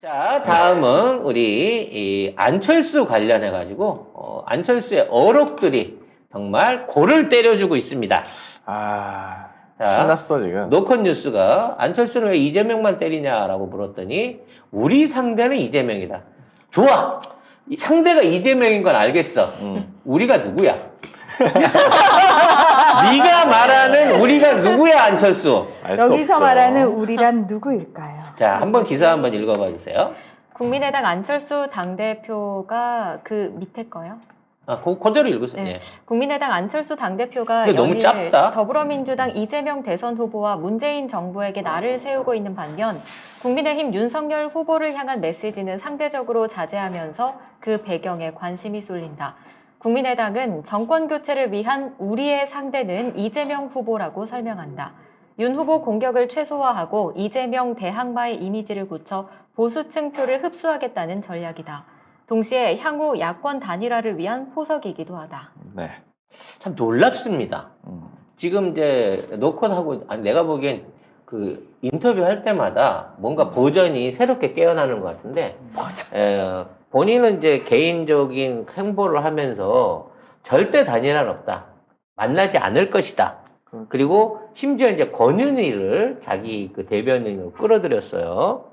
자, 다음은 우리 이 안철수 관련해 가지고 안철수의 어록들이 정말 골을 때려주고 있습니다. 아, 자, 신났어 지금. 노컷 뉴스가 안철수는 왜 이재명만 때리냐라고 물었더니 우리 상대는 이재명이다. 좋아. 이 상대가 이재명인 건 알겠어. 우리가 누구야? 네가 말하는 우리가 누구야, 안철수? 알 수 여기서 없죠. 말하는 우리란 누구일까요? 자, 한번 기사 한번 읽어봐 주세요. 국민의당 안철수 당대표가 그 밑에 거요? 아, 그대로 읽으세요. 네. 예. 국민의당 안철수 당대표가 근데 너무 연일 짧다. 더불어민주당 이재명 대선 후보와 문재인 정부에게 날을 세우고 있는 반면 국민의힘 윤석열 후보를 향한 메시지는 상대적으로 자제하면서 그 배경에 관심이 쏠린다. 국민의당은 정권 교체를 위한 우리의 상대는 이재명 후보라고 설명한다. 윤 후보 공격을 최소화하고 이재명 대항마의 이미지를 굳혀 보수층 표를 흡수하겠다는 전략이다. 동시에 향후 야권 단일화를 위한 포석이기도 하다. 네. 참 놀랍습니다. 지금 이제 노컷하고 내가 보기엔 그 인터뷰 할 때마다 뭔가 버전이 새롭게 깨어나는 것 같은데 본인은 이제 개인적인 행보를 하면서 절대 단일화는 없다. 만나지 않을 것이다. 그리고 심지어 이제 권은희를 자기 그 대변인으로 끌어들였어요.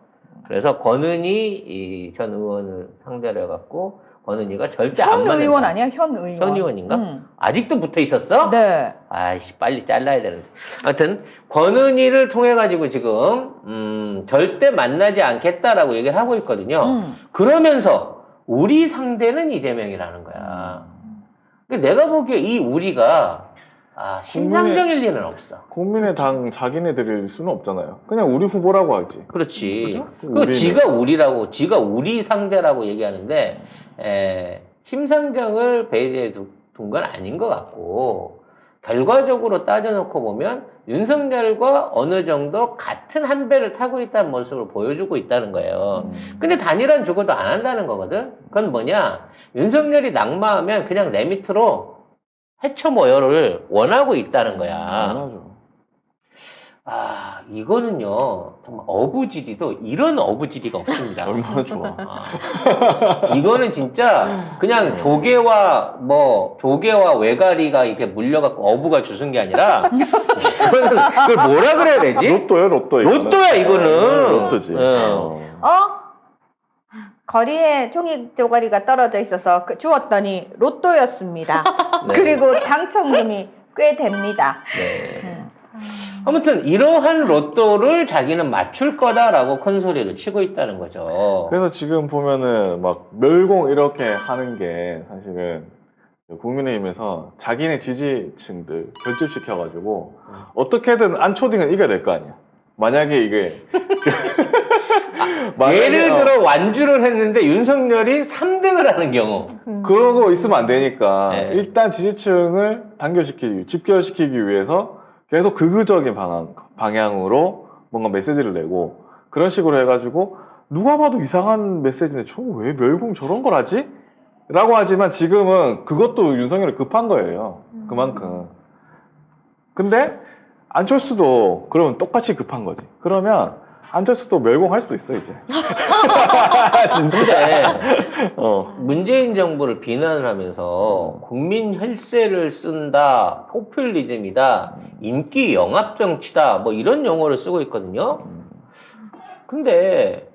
그래서 권은희 전 의원을 상대로 해갖고 권은희가 절대 안 현 만난다. 의원 아니야? 현 의원. 현 의원인가? 아직도 붙어 있었어? 네. 아이씨, 빨리 잘라야 되는데. 하여튼, 권은희를 통해가지고 지금, 절대 만나지 않겠다라고 얘기를 하고 있거든요. 그러면서, 우리 상대는 이재명이라는 거야. 근데 내가 보기에 이 우리가, 심상정일 리는 없어. 국민의당 자기네들일 수는 없잖아요. 그냥 우리 후보라고 하지. 그렇지. 그죠? 그 우리는. 지가 우리라고, 지가 우리 상대라고 얘기하는데, 심상정을 베이스에 둔 건 아닌 것 같고, 결과적으로 따져놓고 보면 윤석열과 어느 정도 같은 한 배를 타고 있다는 모습을 보여주고 있다는 거예요. 근데 단일화는 죽어도 안 한다는 거거든? 그건 뭐냐? 윤석열이 낙마하면 그냥 내 밑으로 해쳐 모여를 원하고 있다는 거야. 당연하죠. 이거는요, 정말 어부지리도 이런 어부지리가 없습니다. 얼마나 좋아. 이거는 진짜 그냥 조개와 외가리가 이렇게 물려갖고 어부가 주순 게 아니라 그걸 뭐라 그래야 되지? 로또요, 로또. 이거는. 로또야, 이거는. 로또지. 어. 거리에 종이 조가리가 떨어져 있어서 주웠더니 로또였습니다. 네. 그리고 당첨금이 꽤 됩니다. 네. 아무튼 이러한 로또를 자기는 맞출 거다라고 큰 소리를 치고 있다는 거죠. 그래서 지금 보면은 막 멸공 이렇게 하는 게 사실은 국민의힘에서 자기네 지지층들 결집시켜가지고 어떻게든 안초딩은 이겨야 될 거 아니야. 만약에 이게 예를 들어 완주를 했는데 윤석열이 3등을 하는 경우. 그러고 있으면 안 되니까 네. 일단 지지층을 집결시키기 위해서 계속 극우적인 방향으로 뭔가 메시지를 내고 그런 식으로 해가지고 누가 봐도 이상한 메시지인데 저 왜 멸공 저런 걸 하지? 라고 하지만 지금은 그것도 윤석열이 급한 거예요. 그만큼. 근데 안철수도 그러면 똑같이 급한 거지. 그러면 안철수도 멸공할 수도 있어 이제. 근데 어. 문재인 정부를 비난을 하면서 국민 혈세를 쓴다, 포퓰리즘이다, 인기 영합 정치다, 뭐 이런 용어를 쓰고 있거든요. 근데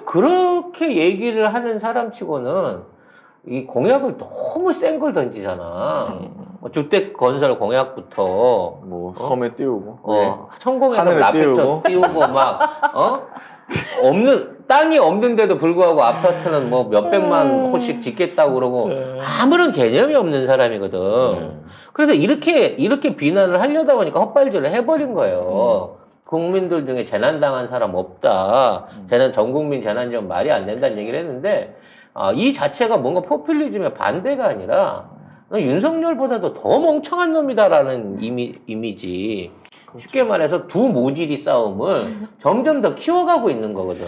그렇게 얘기를 하는 사람치고는 이 공약을 너무 센 걸 던지잖아. 주택 건설 공약부터 뭐 섬에 띄우고. 성공해서 하늘에 라페터 띄우고 막 땅이 없는데도 불구하고 아파트는 뭐 몇백만 호씩 짓겠다고 그러고 아무런 개념이 없는 사람이거든. 그래서 이렇게 비난을 하려다 보니까 헛발질을 해버린 거예요. 국민들 중에 재난당한 사람 없다. 전 국민 재난지원 말이 안 된다는 얘기를 했는데 이 자체가 뭔가 포퓰리즘의 반대가 아니라 윤석열보다도 더 멍청한 놈이다라는 이미지. 쉽게 말해서 두 모질이 싸움을 점점 더 키워가고 있는 거거든.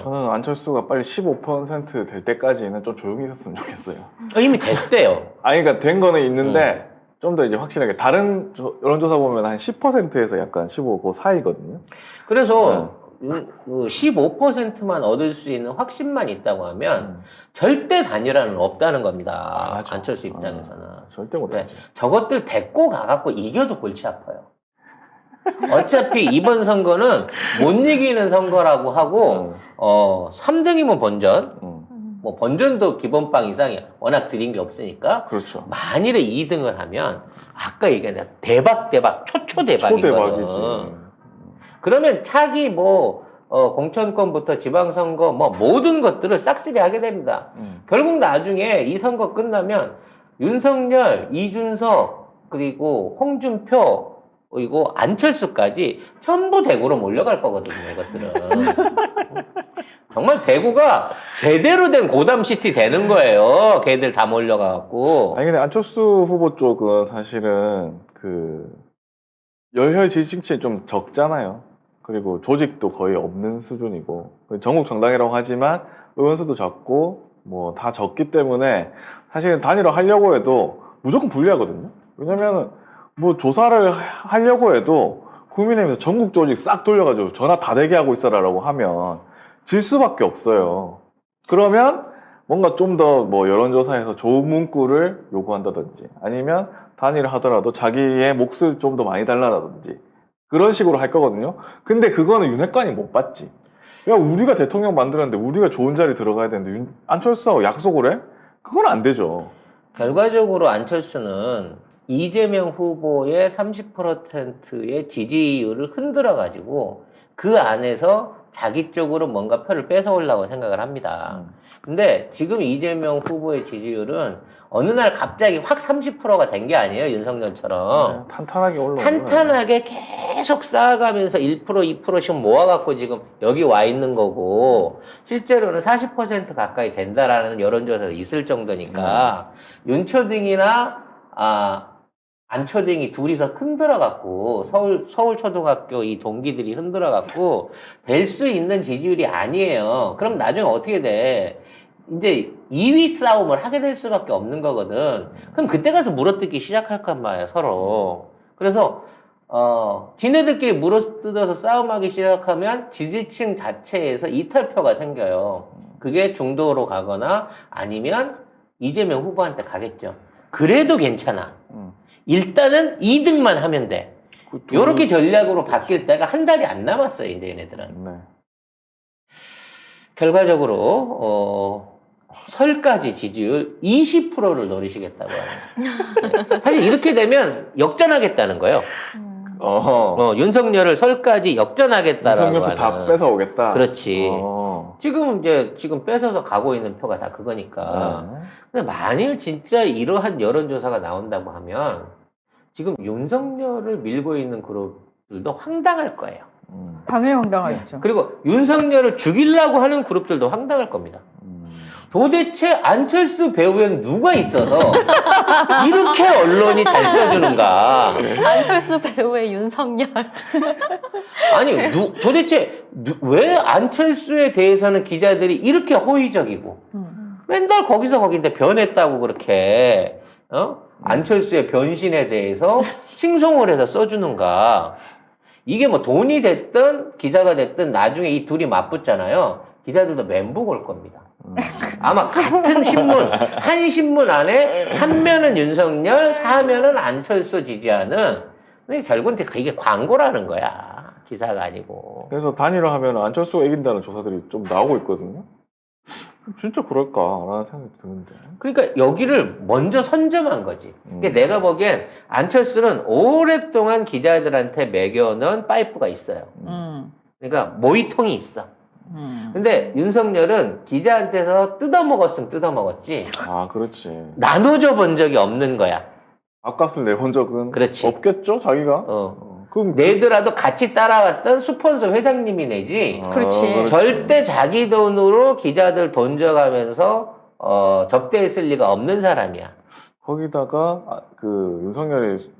저는 안철수가 빨리 15%될 때까지는 좀 조용히 있었으면 좋겠어요. 이미 됐대요. 그러니까 된 거는 있는데 좀 더 이제 확실하게 다른 여론조사 보면 한 10%에서 약간 15, 그 사이거든요. 그래서 15%만 얻을 수 있는 확신만 있다고 하면 절대 단일화는 없다는 겁니다. 맞아. 안철수 입장에서는. 절대 못하지. 저것들 데리고 가갖고 이겨도 골치 아파요. 어차피 이번 선거는 못 이기는 선거라고 하고 3등이면 본전, 뭐 본전도 기본빵 이상이야. 워낙 드린 게 없으니까. 그렇죠. 만일에 2등을 하면 아까 얘기한 대박 초대박이거든. 초대박이지. 그러면 차기 뭐 공천권부터 지방선거 뭐 모든 것들을 싹쓸이 하게 됩니다. 결국 나중에 이 선거 끝나면 윤석열, 이준석 그리고 홍준표 그리고 안철수까지 전부 대구로 몰려갈 거거든요. 이것들은. 정말 대구가 제대로 된 고담시티 되는 거예요. 걔들 다 몰려가갖고. 아니 근데 안철수 후보 쪽은 사실은 그 열혈 지지층이 좀 적잖아요. 그리고 조직도 거의 없는 수준이고 전국 정당이라고 하지만 의원수도 적고 뭐 다 적기 때문에 사실은 단일화 하려고 해도 무조건 불리하거든요. 왜냐면은 뭐 조사를 하려고 해도 국민의힘에서 전국 조직 싹 돌려가지고 전화 다 대게 하고 있어라라고 하면 질 수밖에 없어요. 그러면 뭔가 좀 더 뭐 여론조사에서 좋은 문구를 요구한다든지 아니면 단일을 하더라도 자기의 몫을 좀 더 많이 달라라든지 그런 식으로 할 거거든요. 근데 그거는 윤핵관이 못 받지. 야, 우리가 대통령 만들었는데 우리가 좋은 자리 들어가야 되는데 안철수하고 약속을 해? 그건 안 되죠. 결과적으로 안철수는 이재명 후보의 30%의 지지율을 흔들어가지고 그 안에서 자기 쪽으로 뭔가 표를 뺏어오려고 생각을 합니다. 근데 지금 이재명 후보의 지지율은 어느 날 갑자기 확 30%가 된 게 아니에요. 윤석열처럼. 탄탄하게 올라오는 탄탄하게 계속 쌓아가면서 1%, 2%씩 모아갖고 지금 여기 와 있는 거고 실제로는 40% 가까이 된다라는 여론조사가 있을 정도니까 윤초딩이나 안초딩이 둘이서 흔들어갖고 서울초등학교 이 동기들이 흔들어갖고 될 수 있는 지지율이 아니에요. 그럼 나중에 어떻게 돼? 이제 2위 싸움을 하게 될 수밖에 없는 거거든. 그럼 그때 가서 물어뜯기 시작할 건 말이야, 서로. 그래서 지네들끼리 물어뜯어서 싸움하기 시작하면 지지층 자체에서 이탈표가 생겨요. 그게 중도로 가거나 아니면 이재명 후보한테 가겠죠. 그래도 괜찮아. 일단은 2등만 하면 돼. 요렇게 전략으로 바뀔 때가 한 달이 안 남았어요, 이제 얘네들은. 네. 결과적으로 설까지 지지율 20%를 노리시겠다고 하네요. 사실 이렇게 되면 역전하겠다는 거예요. 윤석열을 설까지 역전하겠다라고 윤석열 하는. 다 뺏어오겠다. 그렇지. 지금 뺏어서 가고 있는 표가 다 그거니까. 근데 만일 진짜 이러한 여론조사가 나온다고 하면 지금 윤석열을 밀고 있는 그룹들도 황당할 거예요. 당연히 황당하겠죠. 그리고 윤석열을 죽이려고 하는 그룹들도 황당할 겁니다. 도대체 안철수 배우에는 누가 있어서 이렇게 언론이 잘 써주는가? 안철수 배우의 윤석열. 아니, 도대체 왜 안철수에 대해서는 기자들이 이렇게 호의적이고 맨날 거기서 거긴데 변했다고 그렇게 안철수의 변신에 대해서 칭송을 해서 써주는가? 이게 뭐 돈이 됐든 기자가 됐든 나중에 이 둘이 맞붙잖아요. 기자들도 멘붕 올 겁니다. 아마 같은 신문, 한 신문 안에 3면은 윤석열, 4면은 안철수 지지하는, 근데 결국은 이게 광고라는 거야. 기사가 아니고. 그래서 단일화 하면 안철수가 이긴다는 조사들이 좀 나오고 있거든요. 진짜 그럴까라는 생각이 드는데. 그러니까 여기를 먼저 선점한 거지. 그러니까 내가 보기엔 안철수는 오랫동안 기자들한테 매겨놓은 파이프가 있어요. 그러니까 모이통이 있어. 근데 윤석열은 기자한테서 뜯어먹었으면 뜯어먹었지. 그렇지. 나눠줘 본 적이 없는 거야. 밥값을 내본 적은 그렇지. 없겠죠, 자기가? 그럼 내더라도 같이 따라왔던 스폰서 회장님이 내지. 그렇지. 절대 자기 돈으로 기자들 돈 줘가면서 접대했을 리가 없는 사람이야. 거기다가 그 윤석열이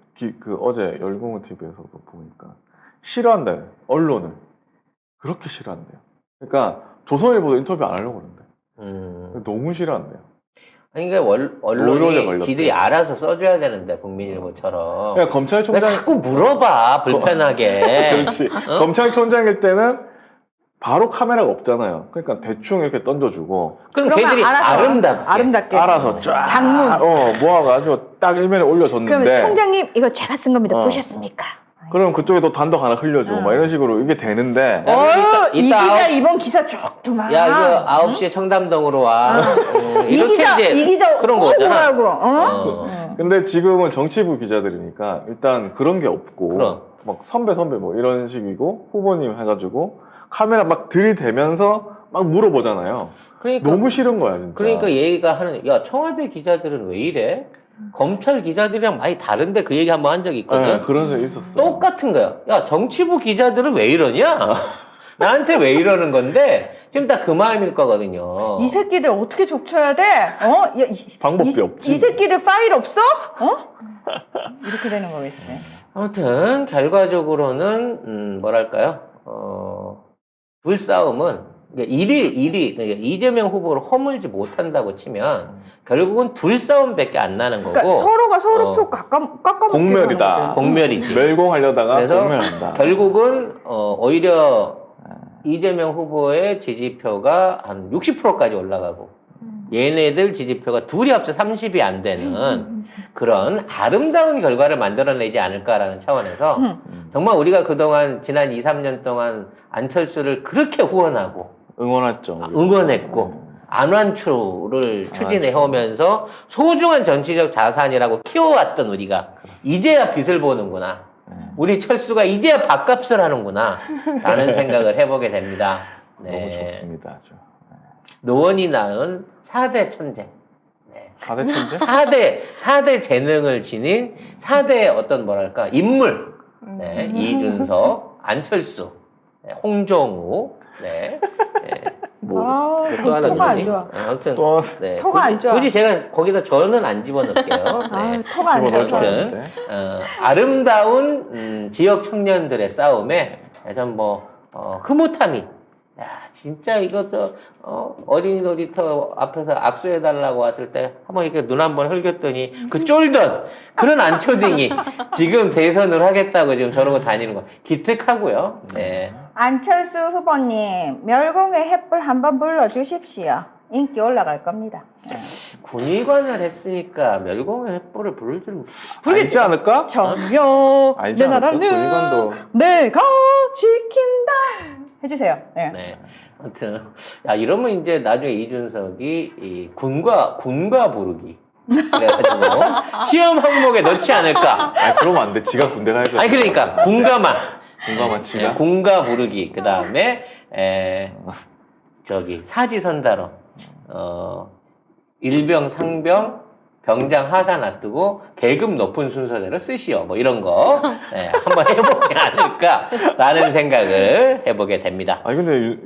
어제 열공원 TV에서도 보니까 싫어한다. 언론을 그렇게 싫어한대요. 그러니까 조선일보도 인터뷰 안 하려고 그러는데 너무 싫어한대요. 아니, 그러니까 언론이 지들이 알아서 써줘야 되는데 국민일보처럼. 그러니까 검찰총장 왜 자꾸 물어봐 불편하게. 그렇지. 검찰총장일 때는 바로 카메라가 없잖아요. 그러니까 대충 이렇게 던져주고 그럼 그러면 걔들이 알아서 아름답게 알아서 쫙 장문. 모아가지고 딱 일면에 올려줬는데 그러면 총장님 이거 제가 쓴 겁니다. 어. 보셨습니까? 그럼 그쪽에 또 단독 하나 흘려주고 막 이런 식으로 이게 되는데 야, 어, 이 이따 기자 아홉- 이번 기사 쪽두만. 야 이거 9시에 청담동으로 와. 이 이렇게 기자 이제 이 기자 그런 꼭 거잖아. 보라고. 어. 근데 지금은 정치부 기자들이니까 일단 그런 게 없고 그럼. 막 선배 뭐 이런 식이고 후보님 해가지고 카메라 막 들이대면서 막 물어보잖아요. 그러니까 너무 싫은 거야 진짜. 그러니까 얘가 하는 야 청와대 기자들은 왜 이래? 검찰 기자들이랑 많이 다른데 그 얘기 한번 한 적이 있거든. 네, 그런 적 있었어. 똑같은 거야. 야 정치부 기자들은 왜 이러냐? 나한테 왜 이러는 건데 지금 다 그 마음일 거거든요. 이 새끼들 어떻게 족쳐야 돼? 어? 야, 방법이 없지. 이 새끼들 파일 없어? 어? 이렇게 되는 거겠지. 아무튼 결과적으로는 뭐랄까요? 불싸움은 일이 그러니까 이재명 후보를 허물지 못한다고 치면 결국은 불싸움밖에 안 나는 거고 그러니까 서로가 서로 어. 표 깎아먹게 공멸이다. 하는 거죠. 공멸이지. 멸공하려다가 그래서 공멸한다. 결국은 오히려 이재명 후보의 지지표가 한 60%까지 올라가고 얘네들 지지표가 둘이 합쳐 30이 안 되는 그런 아름다운 결과를 만들어내지 않을까라는 차원에서 정말 우리가 그동안 지난 2, 3년 동안 안철수를 그렇게 후원하고 응원했죠. 우리. 응원했고 안완추를 추진해 오면서 소중한 정치적 자산이라고 키워왔던 우리가 이제야 빛을 보는구나. 우리 철수가 이제야 밥값을 하는구나 라는 생각을 해보게 됩니다. 너무 좋습니다. 아주. 노원이 낳은 4대 천재. 네. 4대 천재? 4대 재능을 지닌 4대 어떤 뭐랄까 인물. 네. 이준석, 안철수, 네. 홍정우, 네. 네. 뭐, 또 하나 토가 안 누구지? 좋아. 아무튼 또 네. 토가 안 좋아. 굳이 제가 거기다 저는 안 집어넣을게요. 아, 네. 토가 안 좋아. 아무튼 아름다운 지역 청년들의 싸움에 좀 흐뭇함이 야 진짜 이것도 어린이 놀이터 앞에서 악수해달라고 왔을 때 한번 이렇게 눈 한번 흘겼더니 그 쫄던 그런 안초딩이 지금 대선을 하겠다고 지금 저러고 다니는 거 기특하고요. 네. 안철수 후보님 멸공의 횃불 한번 불러주십시오. 인기 올라갈 겁니다. 군의관을 했으니까 멸공의 횃불을 부를 줄 알지 않을까? 정여 알지 내 않을까? 나라는 군의관도. 내가 지킨다. 해주세요. 네. 네. 아무튼 야 이러면 이제 나중에 이준석이 이 군과 부르기 그래가지고 시험 항목에 넣지 않을까. 아, 그러면 안 돼. 지가 군대 갈 거야. 아니 그러니까 군가만 군가만 지가. 군가 부르기 그 다음에 사지선다로 일병 상병 병장 하사 놔두고 계급 높은 순서대로 쓰시오 뭐 이런 거 네, 한번 해보지 않을까라는 생각을 해보게 됩니다. 아니 근데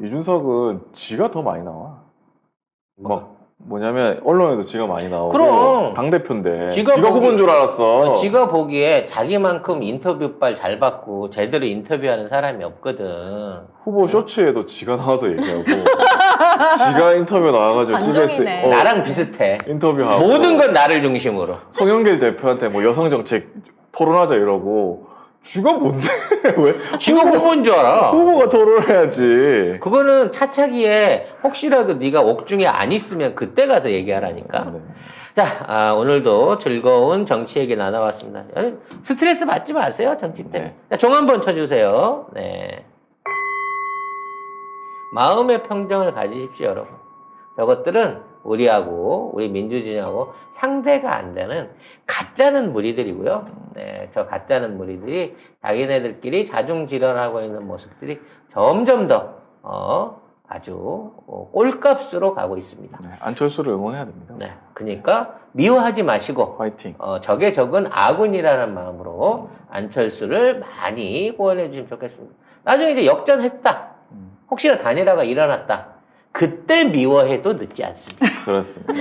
이준석은 지가 더 많이 나와. 막 뭐냐면 언론에도 지가 많이 나오고 그럼. 당 대표인데 지가 지가 후보인 줄 알았어. 지가 보기에 자기만큼 인터뷰빨 잘 받고 제대로 인터뷰하는 사람이 없거든. 후보 쇼츠에도 지가 나와서 얘기하고 지가 인터뷰 나와가지고 관종이네. CBS 나랑 비슷해. 인터뷰하고 모든 건 나를 중심으로. 송영길 대표한테 뭐 여성 정책 토론하자 이러고 쥐가 뭔데 왜 지가 후보인 줄 알아. 후보가 토론해야지. 그거는 차차기에 혹시라도 네가 옥중에 안 있으면 그때 가서 얘기하라니까. 네. 자, 오늘도 즐거운 정치 얘기 나눠봤습니다. 스트레스 받지 마세요, 정치 때문에. 자, 종 한번 쳐주세요. 네. 마음의 평정을 가지십시오, 여러분. 저것들은 우리 민주진영하고 상대가 안 되는 가짜는 무리들이고요. 네, 저 가짜는 무리들이 자기네들끼리 자중질환하고 있는 모습들이 점점 더 아주 꼴값으로 가고 있습니다. 네, 안철수를 응원해야 됩니다. 네, 그러니까 미워하지 마시고 화이팅. 적의 적은 아군이라는 마음으로 안철수를 많이 후원해 주시면 좋겠습니다. 나중에 이제 역전했다. 혹시나 단일화가 일어났다. 그때 미워해도 늦지 않습니다. 그렇습니다.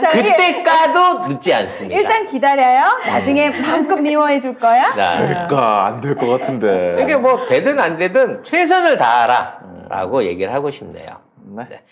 자, 그때 까도 늦지 않습니다. 일단 기다려요. 나중에 마음껏 미워해 줄 거야. 자, 될까 안 될 것 같은데. 이게 뭐 되든 안 되든 최선을 다하라 라고 얘기를 하고 싶네요. 네.